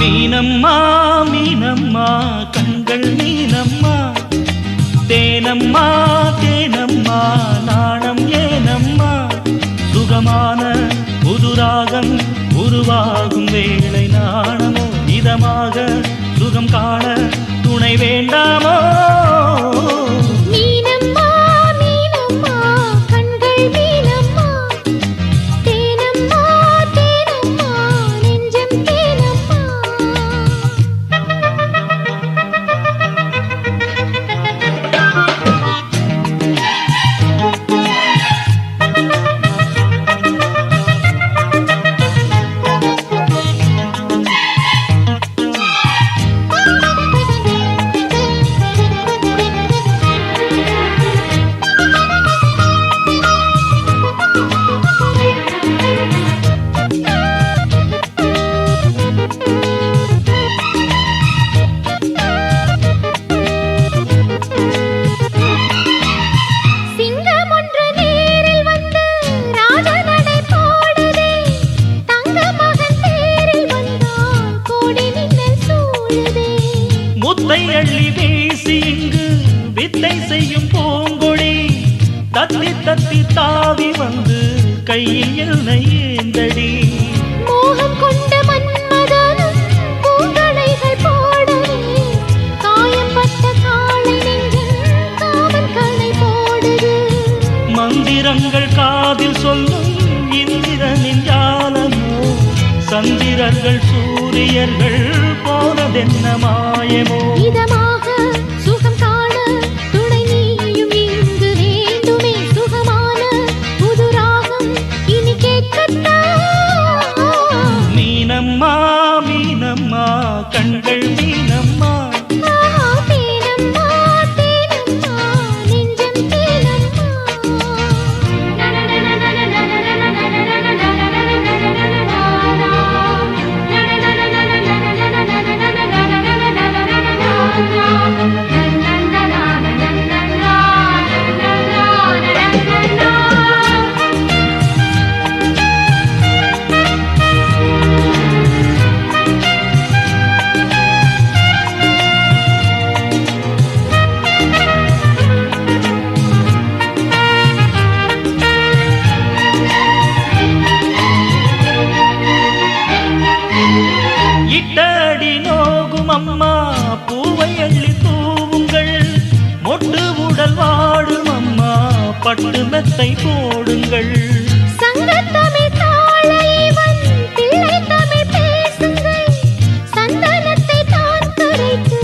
மீனம்மா மீனம்மா கண்கள் மீனம்மா, தேனம்மா தேனம்மா நாணம் ஏனம்மா, சுகமான புதுராகம் உருவாகும் வேளை நாணமோ, இதமாக சுகம் காண துணை வேண்டாமோ. முத்தை அள்ளி வீசி இங்கு வித்தை செய்யும் பூங்கொடி, தத்தி தத்தி தாவி வந்து கையில் என்னை ஏந்தடி. மோகம் கொண்ட மன்மதனும் பூங்களைகள் போடவே, காயம்பட்ட காளை நெஞ்சில் காவல் கலை போடுது. மந்திரங்கள் காதில் சொல்லும் இந்திரனின் ஜாலமோ, சந்திரர்கள் சூரியர்கள் போனதென்ன மாயமோ. இதமாக சுகம் காண துணை நீயும் இங்கு வேண்டுமே, சுகமான புதுராகம் இனி கேட்கத்தான். மீனம்மா மீனம்மா கண்கள் மீனம்மா, தேனம்மா தேனம்மா நெஞ்சம் தேனம்மா. இட்டடி நோகும் அம்மா பூவை அள்ளி தூவுங்கள், மொட்டு உடல் வாடும் அம்மா பட்டு மெத்தை போடுங்கள். சங்கத்தமிழ் தாளைவன் பிள்ளை தமிழ் பேசுங்கள், சந்தனத்தை தான் கரைத்து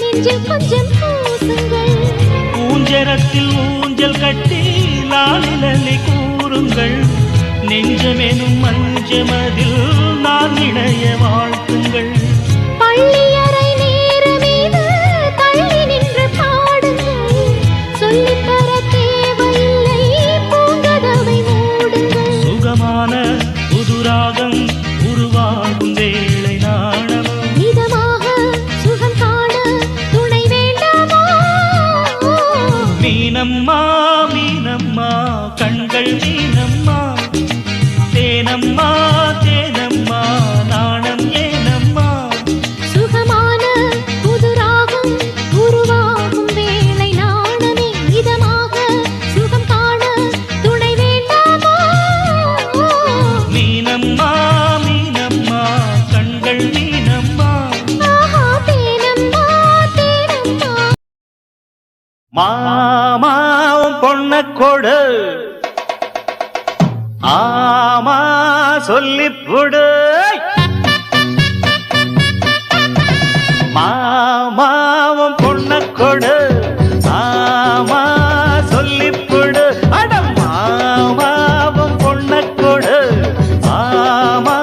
நெஞ்சில் கொஞ்சம் பூசுங்கள். ஊஞ்சரத்தில் ஊஞ்சல் கட்டி லாலிலி கூறுங்கள், நெஞ்சமெனும் மஞ்சமதில் நான் இணைய வாழ்த்துங்கள். பள்ளியறை நேரமீது தள்ளி நின்று பாடுங்கள், சொல்லித்தர தேவையில்லை பூங்கதவை மூடுங்கள். சுகமான புதுராகம் உருவாகும் வேளை நாணம், இதமாக சுகம் காண துணை வேண்டாமோ. மீனம்மா மீனம்மா கண்கள் மீனம்மா, தேனம்மா தேனம்மா நாணம் ஏனம்மா, சுகமான புதுராகம் உருவாகும் வேளை நாணமே, இதமாக சுகம் காண துணை வேண்டாமோ. மீனம்மா மீனம்மா கண்கள் மீனம்மா, தேனம்மா தேனம்மா. மாமாவும் பொண்ண கொடு, ஆமா சொல்லிப்புடு. மாமாவும் பொண்ண கொடு, ஆமா சொல்லிப்புடு. அட மாமாவும் பொண்ண கொடு, ஆமா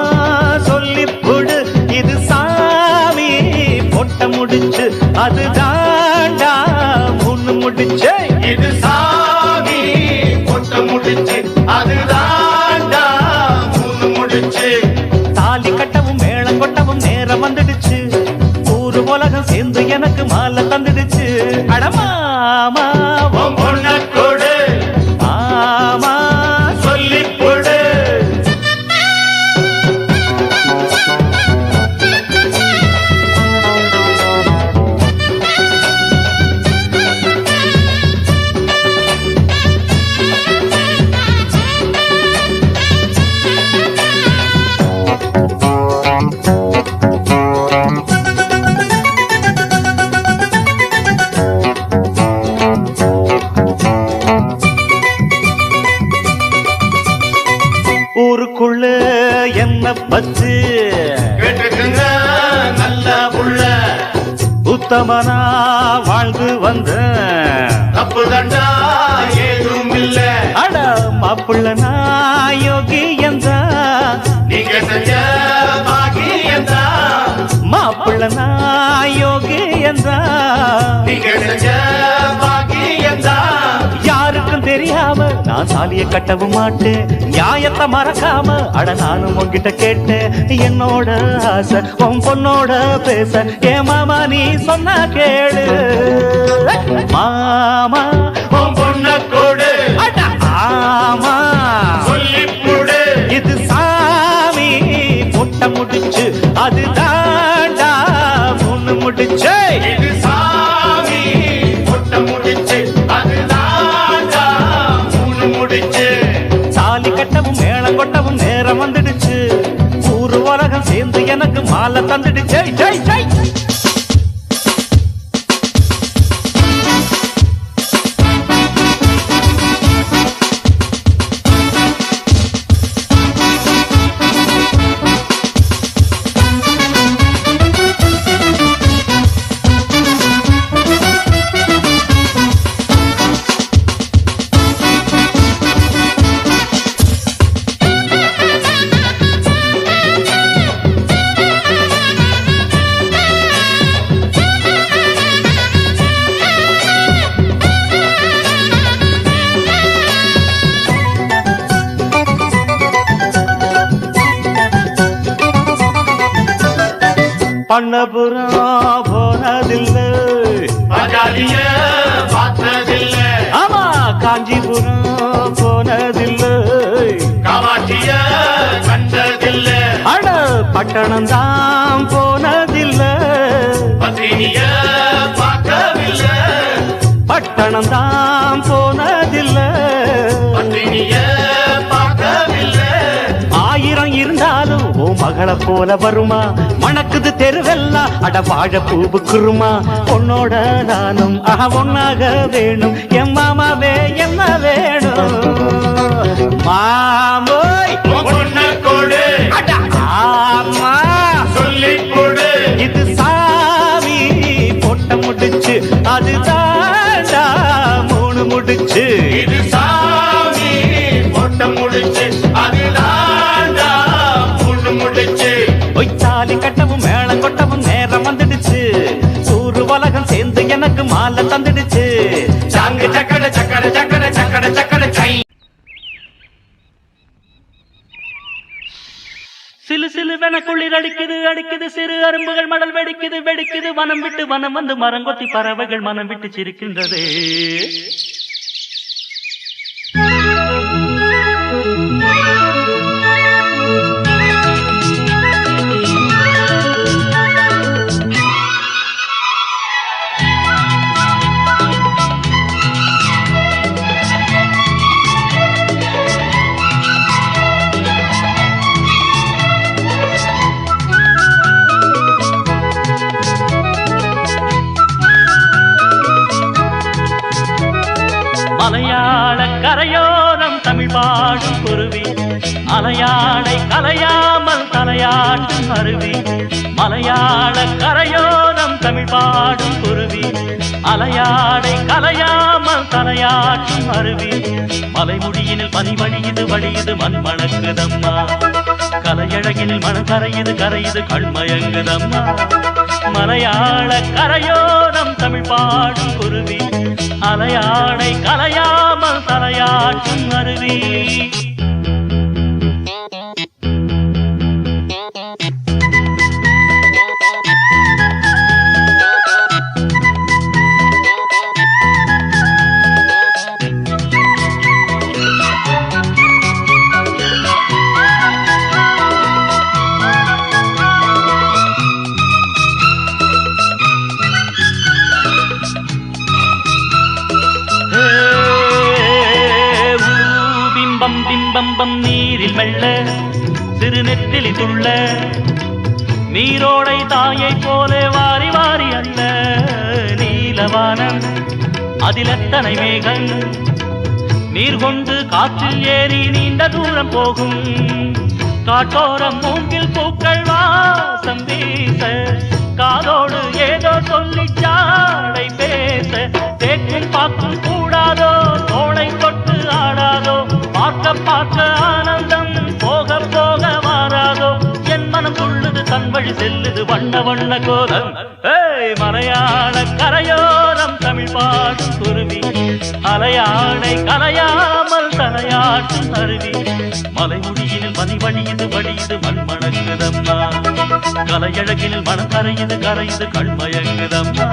சொல்லிப்புடு. இது சாமி பொட்ட முடிச்சு அது தாண்டா மூணு முடிச்சு இது சாமி பொட்ட முடிச்சு அது தாண்டா மூணு முடிச்சு தாலி கட்டவும் மேளம் கொட்டவும் நேரம் வந்துடுச்சு ஊரு உலகம் சேர்ந்து எனக்கு மாலை தந்துடுச்சு அடமாமா உன் பொண்ண கொடு ஆமா சொல்லிப் கொடு ஊருக்குள்ள என்ன பத்து கேட்டுக்குங்க நல்ல புள்ள உத்தமனா வாழ்ந்து வந்த தப்பு தண்டா ஏதும் இல்ல அட மாப்பிள்ள நான் யோகி என்றா நீங்க செஞ்ச பாக்கியந்தா மாப்பிள்ள நான் யோகி என்றா நீங்க செஞ்ச பாக்கியந்தா யாருக்கும் தெரியாம நான் சாலிய கட்டவும் மாட்டேன் நியாயத்தை மறக்காம அட நானும் உன்கிட்ட கேட்டேன் என்னோட ஆசை உன் பொண்ணோட பேச ஏ மாமா நீ சொன்னா கேளு மாமா உன் பொண்ண கொடு அட ஆமா சொல்லிப் கொடு இது சாமி பொட்ட முடிச்சு அது தாண்டா மூணு முடிச்சு இது சாமி பொட்ட முடிச்சு அது தாண்டா மூணு முடிச்சு சாலி கட்டவும் மேளம் கொட்டவும் நேரம் வந்துடுச்சு ஊரு உலகம் சேர்ந்து எனக்கு மாலை தந்துடுச்சு ஜெய் ஜெய் பண்ணபுரம் போனதில்லை பஜாலிய பார்த்ததில்ல ஆமா காஞ்சிபுரம் போனதில்லை காமாட்சிய கண்டதில்ல அட பட்டணம் தான் போனதில்லை பத்தினிய பார்க்கவில்லை பட்டணம் தான் போனதில்லை பத்தினிய பார்க்கவில்லை ஆயிரம் இருந்தாலும் ஓ மகளை போல வருமா மணக்குது தெருவெல்லாம் அட வாழ பூவுக்குருமா பொண்ணோட நானும் ஒன்னாக வேணும் என் மாமாவே என்ன வேணும் மாமோய் உன் பொண்ண கொடு அட ஆமா சொல்லிக் கொடு இது சாமி பொட்ட முடிச்சு அது தாண்டா மூணு முடிச்சு இது சாமி பொட்ட முடிச்சு அது தாண்டா மூணு முடிச்சு தாலி கட்டவும் மேளம் கொட்டவும் நேரம் வந்துடுச்சு ஊரு உலகம் சேர்ந்து எனக்கு மாலை தந்துடுச்சு சாங்கு சக்கட சக்கட சக்கட சக்கட சக்கட சை சிலு சிலுவென குளிர் அடிக்குது அடிக்குது சிறு அரும்புகள் மடல் வெடிக்குது வெடிக்குது வனம் விட்டு வனம் வந்து மரங்கொத்தி பறவைகள் மனம் விட்டு சிரிக்கின்றது மலையாள கரையோரம் தமிழ் பாடும் குருவி அலையாடை கலையாமல் தலையாட்டும் அருவி மலையாள கரையோரம் தமிழ் பாடும் குருவி அலையாடை கலையாமல் தலையாட்டும் அருவி மலைமுடியினில் பனி வழியுது மண் மணக்குதம்மா கலையழகினில் மணம் கரையுது கரையுது கண்மயங்குதம்மா மலையாள கரையோரம் தமிழ் பாடும் குருவி அலையாடை கலையாமல் தலையாட்டும் அருவி பிம்பம் நீரில் மெல்ல சிறுநெத்திலி துள்ள நீரோடை தாயை போல வாரி வாரி அல்ல நீலவானம் அதில் எத்தனை மேகம் நீர் கொண்டு காற்றில் ஏறி நீண்ட தூரம் போகும் காட்டோரம் மூங்கில் பூக்கள் வாசம் வீச காதோடு ஏதோ சொல்லி சாடை பேச தேக்கும் பாக்கும் கூடாதோ தோளை தொட்டு ஆடாதோ பார்க்க பார்க்க ஆனந்தம் போக போக மாறாதோ என் மனம் துள்ளுது தன் வழி செல்லுது வண்ண வண்ண கோலம் மலையாள கரையோரம் தமிழ் பாடும் குருவி அலையாடை கலையாமல் தலையாட்டும் அருவி மலைமுடியினில் மதி வழியுது வழியுது மண் மணக்குதம்மா கலையழகினில் மனம் கரையுது கரையுது கண்மயங்குதம்மா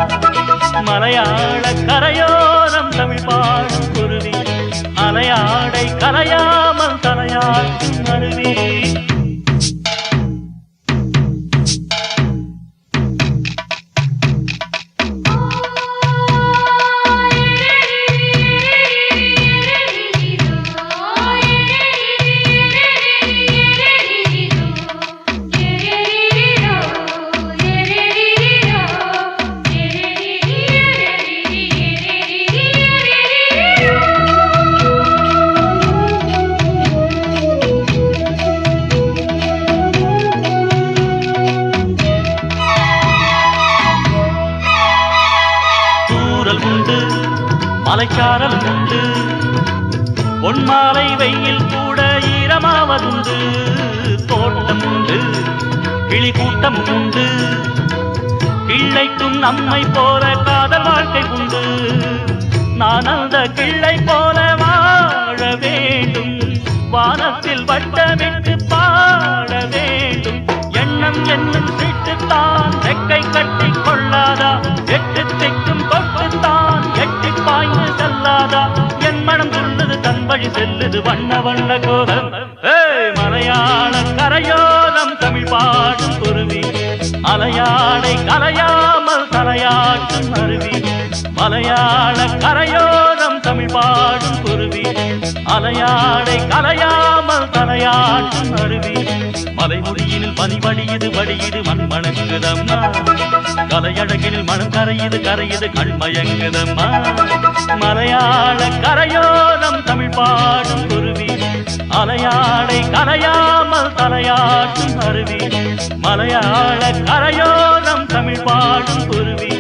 மலையாள கரையோரம் தமிழ் பாடும் குருவி அலையாடை கலையாமல் தலையாட்டும் அருவி மலைச்சாரல் உண்டு பொன்மாலை வெயில் கூட ஈரமாவதுண்டு தோட்டம் உண்டு கிளி கூட்டம் உண்டு கிள்ளைக்கும் நம்மை போல காதல் வாழ்க்கை உண்டு நான் அந்த கிள்ளை போல வாழ வேண்டும் வானத்தில் வட்டமிட்டு பாட வேண்டும் எண்ணம் என்னும் சீட்டுத்தான் ரெக்கை கட்டி கொள்ளாதா எட்டு திக்கும் கொட்டுத்தான் எட்டி பாய்ந்து செல்லாதா என் மனம் துள்ளுது தன் வழி செல்லுது வண்ண வண்ண கோலம் மலையாள கரையோரம் தமிழ் பாடும் குருவி அலையாடை கலையாமல் தலையாட்டும் அருவி மலையாள கரையோரம் தமிழ் பாடும் குருவி அலையாடை கலையாமல் தலையாட்டும் அருவி மலைமுடியினில் பனி வழியுது வழியுது மண் மணக்குதம்மா கலையழகினில் மனம் கரையுது கரையுது கண்மயங்குதம்மா மலையாள கரையோரம் தமிழ் பாடும் குருவி அலையாடை கலையாமல் தலையாட்டும் அருவி மலையாள கரையோரம் தமிழ் பாடும் குருவி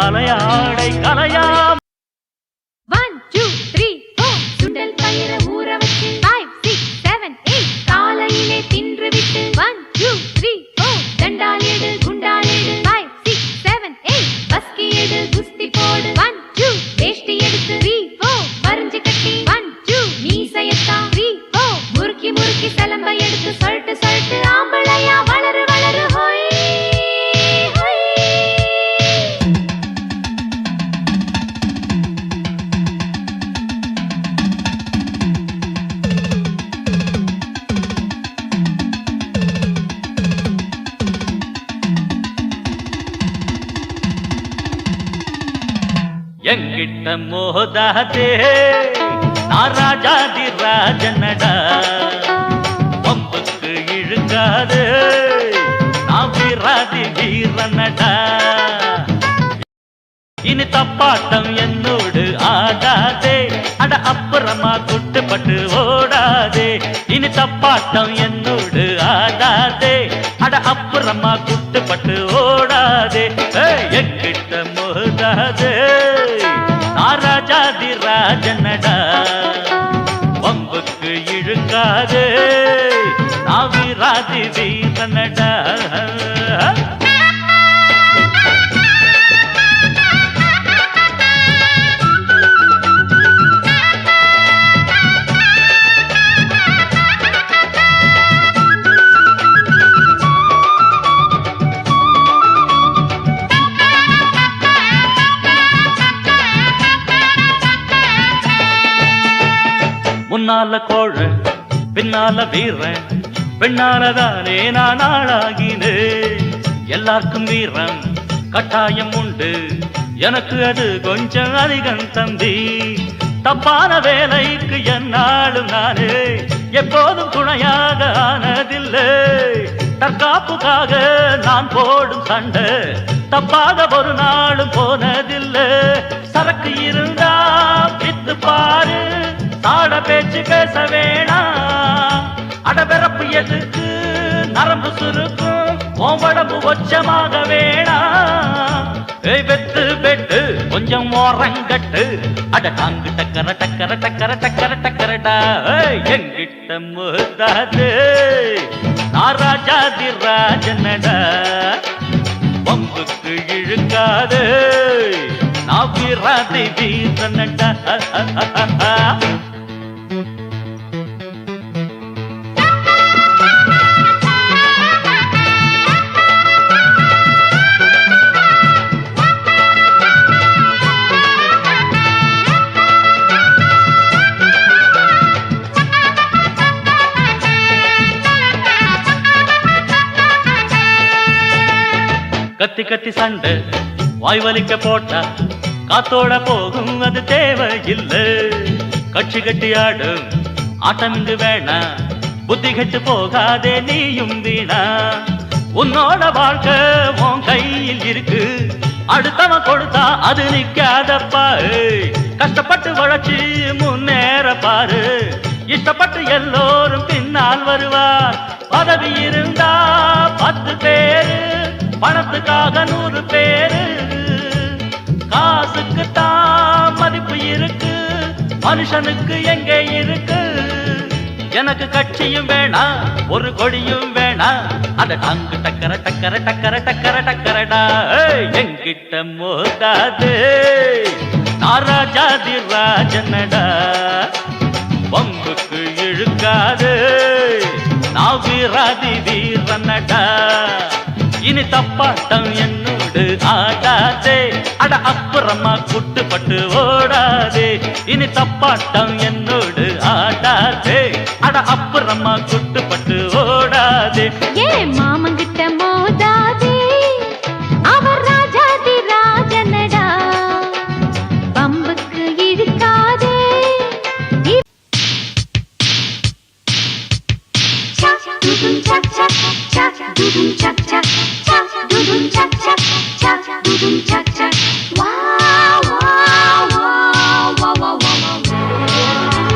அலையாடை கலையாம் 1 2 3 4 சுண்டல் பயிர ஊற வச்சு 5 6 7 8 காலையிலே தின்று விட்டு 1 2 3 4 தண்டால் எடு குண்டால் எடு 5 6 7 8 பஸ்கி எடு குஸ்தி போடு 1 2 வேஷ்டி எடுத்து 3 4 மருந்து கட்டி 1 2 மீசையத்தா 3 4 முறுக்கி முறுக்கி சலம்ப எடுத்து சொல்லிட்டு சொல்லிட்டு ஆம்பளையா வளரு வளரு ஹோய் எங்கிட்ட மோதாதே நான் ராஜாதி ராஜனடா பம்புக்கு இழுக்காதே நான் வீராதி வீரனடா இனி தப்பாட்டம் என்னோடு ஆடாதே அட அப்புறமா குட்டுப்பட்டு ஓடாதே இனி தப்பாட்டம் என்னோடு ஆடாதே அட அப்புறமா குட்டுப்பட்டு ஓடாதே எங்கிட்ட மோதாதே நான் ராஜாதி ராஜனடா பம்புக்கு இழுக்காதே நான் வீராதி வீரனடா முன்னால கோழ பின்னால வீரன் பெண்ணாலதானே நான் ஆளாகினே எல்லாருக்கும் வீரம் கட்டாயம் உண்டு எனக்கு அது கொஞ்சம் அதிகம் தம்பி தப்பான வேலைக்கு என்னாலும் நானே எப்போதும் துணையாக ஆனதில்லை தற்காப்புக்காக நான் போடும் சண்டை தப்பாக ஒரு நாளும் போனதில்லை சரக்கு இருந்தா வித்து பாரு தாட பேச்சு பேச வேணாம் அடபிறப்பு எதுக்கு நரம்பு சுருக்கும் உடம்பு ஒச்சமாக வேணாம் வெத்து வெட்டு கொஞ்சம் ஓரங்கட்டு அட டாங்கு டக்கர டக்கர டக்கர டக்கர டக்கரடா எங்கிட்ட முதாது நான் ராஜாதி ராஜனடா பம்புக்கு இழுக்காது நான் வீராதி வீரனடா கத்தி கத்தி சண்டை வாய் வலிக்க போட்டா காத்தோட போகும் அது தேவையில்லை கட்சி கட்டி ஆடும் ஆட்டம் இங்கு வேணா புத்தி கட்டு போகாதே நீயும் வீணா உன்னோட வாழ்க்கை உன் கையில் இருக்கு அடுத்தவன் கொடுத்தா அது நிக்காதப்பா கஷ்டப்பட்டு உழைச்சி முன்னேற பாரு இஷ்டப்பட்டு எல்லோரும் பின்னால் வருவார் பதவி இருந்தா 10 பேரு பணத்துக்காக 100 பேரு காசுக்கு தான் மதிப்பு இருக்கு மனுஷனுக்கு எங்கே இருக்கு எனக்கு கட்சியும் வேணா ஒரு கொடியும் வேணா அத டாங்கு டக்கர டக்கர டக்கர டக்கர டக்கரடா என்கிட்ட மோதாது நான் ராஜாதி ராஜனடா பம்புக்கு இழுக்காது நான் வீராதி வீரனடா இனி தப்பாட்டம் என்னோடு ஆடாதே அட அப்புறமா குட்டுப்பட்டு ஓடாதே இனி தப்பாட்டம் என்னோடு ஆடாதே அட அப்புறமா குட்டுப்பட்டு ஓடாதே ஏ மாமங்கிட்ட மோதாதே அவர் ராஜாதி ராஜனடா பம்புக்கு இழுக்காதே Chak chak chak dudum chak chak chak dudum chak chak chak dudum chak chak wow wow wow wow wow wow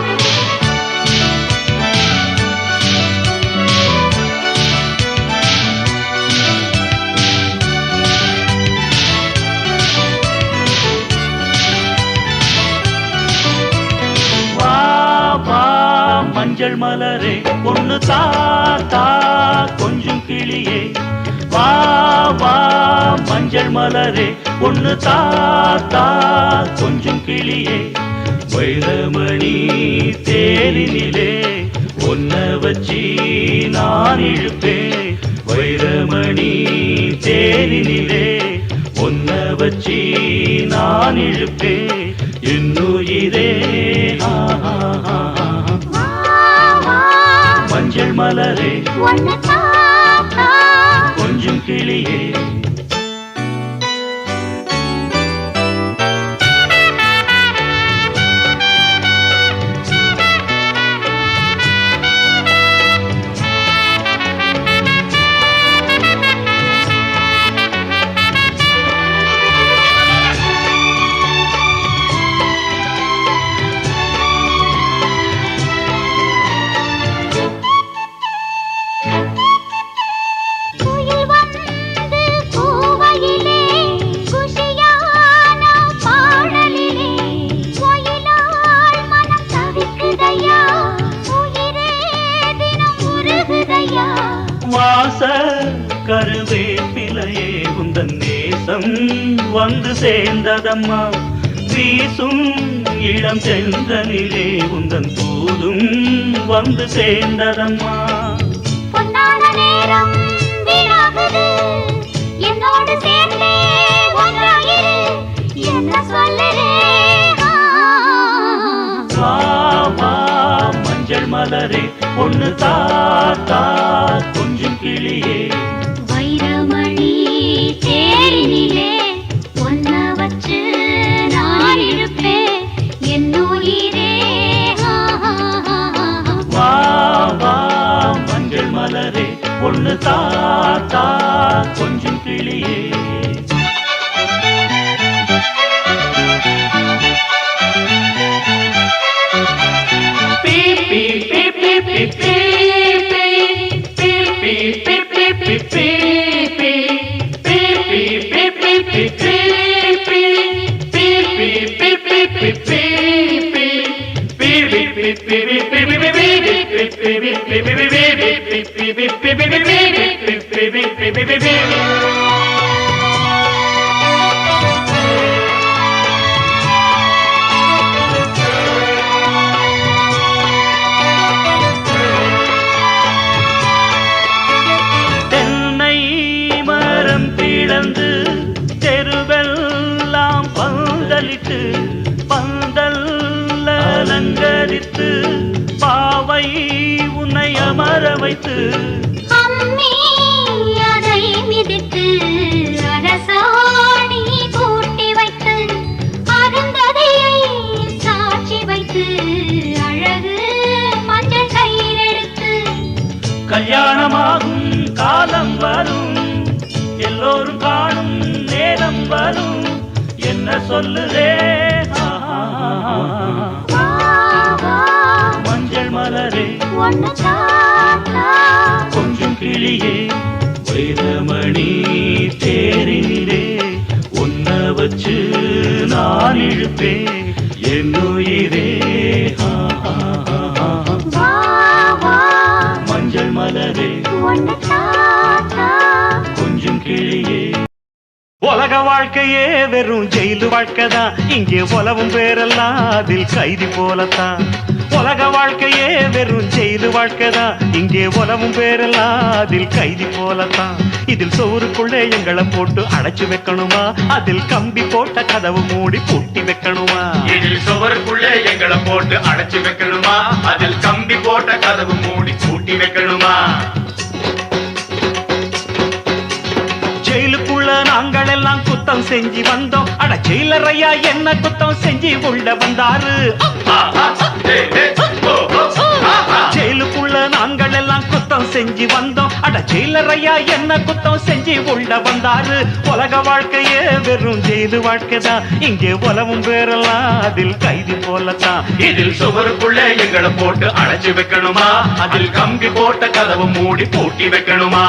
மஞ்சள் மலரே பொண்ணு தாத்தா கொஞ்சம் கிளியே வா வா மஞ்சள் மலரே பொண்ணு தாத்தா கொஞ்சம் கிளியே வைரமணி தேரினிலே ஒன்ன வச்சி நான் இழுப்பேன் வைரமணி தேரினிலே ஒன்ன வச்சி நான் இழுப்பேன் என்னுயிரே மஞ்சள் மலரே கொஞ்சம் கிளியே வாச கருவேப்பிலையே உந்தன் நேசம் வந்து சேர்ந்ததம்மா வீசும் இளம் சென்றனிலே உந்தன் தூதும் வந்து சேர்ந்ததம்மா பொன்னான நேரம் வீணாகுது என்னோடு சேர்ந்தே ஒன்றாயிரு என்ன சொல்லுறே வா வா மலரே ஒண்ணு தாத்தா கொஞ்சம் கிளியே. வைரமணி தேரினிலே ஒன்ன வச்சு நான் இருப்பேன் என் உயிரே. வா வா மஞ்சள் மலரே ஒண்ணு தாத்தா கொஞ்சம் கிளியே. தென்னை மரம் பிளந்து தெருவெல்லாம் பந்தலிட்டு பந்தல் அலங்கரித்து பாவை உன்னை அமர வைத்து அம்மி அதை மிதித்து அரசாணி கூட்டி வைத்து அருந்ததையை சாட்சி வைத்து அழகு மஞ்சள் கயிறெடுத்து கல்யாணமாகும் காலம் வரும் எல்லோரும் காணும் நேரம் வரும் என்ன சொல்லுதே வா வா மஞ்சள் மலரே ஒன்னு தாத்தா கொஞ்சம் கிளியே. வைரமணி தேரினிலே ஒன்ன வச்சு நான் இழுப்பேன் என் உயிரே. வா வா மஞ்சள் மலரே ஒன்னு தாத்தா கொஞ்சம் கிளியே. உலக வாழ்க்கையே வெறும் ஜெயிலு வாழ்க்கைதான், இங்கே உலவும் பேரெல்லாம் அதில் கைதி போலத்தான். உலக வாழ்க்கையே வெறும் ஜெயிலு வாழ்க்கைதான், இங்கே உலவும் பேரெல்லாம் அதில் கைதி போலத்தான். இதில் சோறுக்குள்ளே எங்களை போட்டு அடைச்சு வைக்கணுமா, அதில் கம்பி போட்ட கதவு மூடி பூட்டி வைக்கணுமா. இதில் சுவருக்குள்ளே எங்களை போட்டு அடைச்சு வைக்கணுமா, அதில் கம்பி போட்ட கதவு மூடி பூட்டி வைக்கணுமா. ஜெயிலுக்குள்ள நாங்கள் எல்லாம் குத்தம் செஞ்சு வந்தோம், அட ஜெயிலர் ஐயா என்ன குத்தம் செஞ்சு உள்ள வந்தாரு. ஜெயிலுக்குள்ள நாங்கள் எல்லாம் குத்தம் செஞ்சு வந்தோம், அட ஜெயிலர் ஐயா என்ன குத்தம் செஞ்சு உள்ள வந்தாரு. உலக வாழ்க்கையே வெறும் ஜெயிலு வாழ்க்கைதான், இங்கே உலவும் பேரெல்லாம் அதில் கைதி போலத்தான். இதில் சுவருக்குள்ளே எங்களை போட்டு அடைச்சு வைக்கணுமா, அதில் கம்பி போட்ட கதவு மூடி பூட்டி வைக்கணுமா.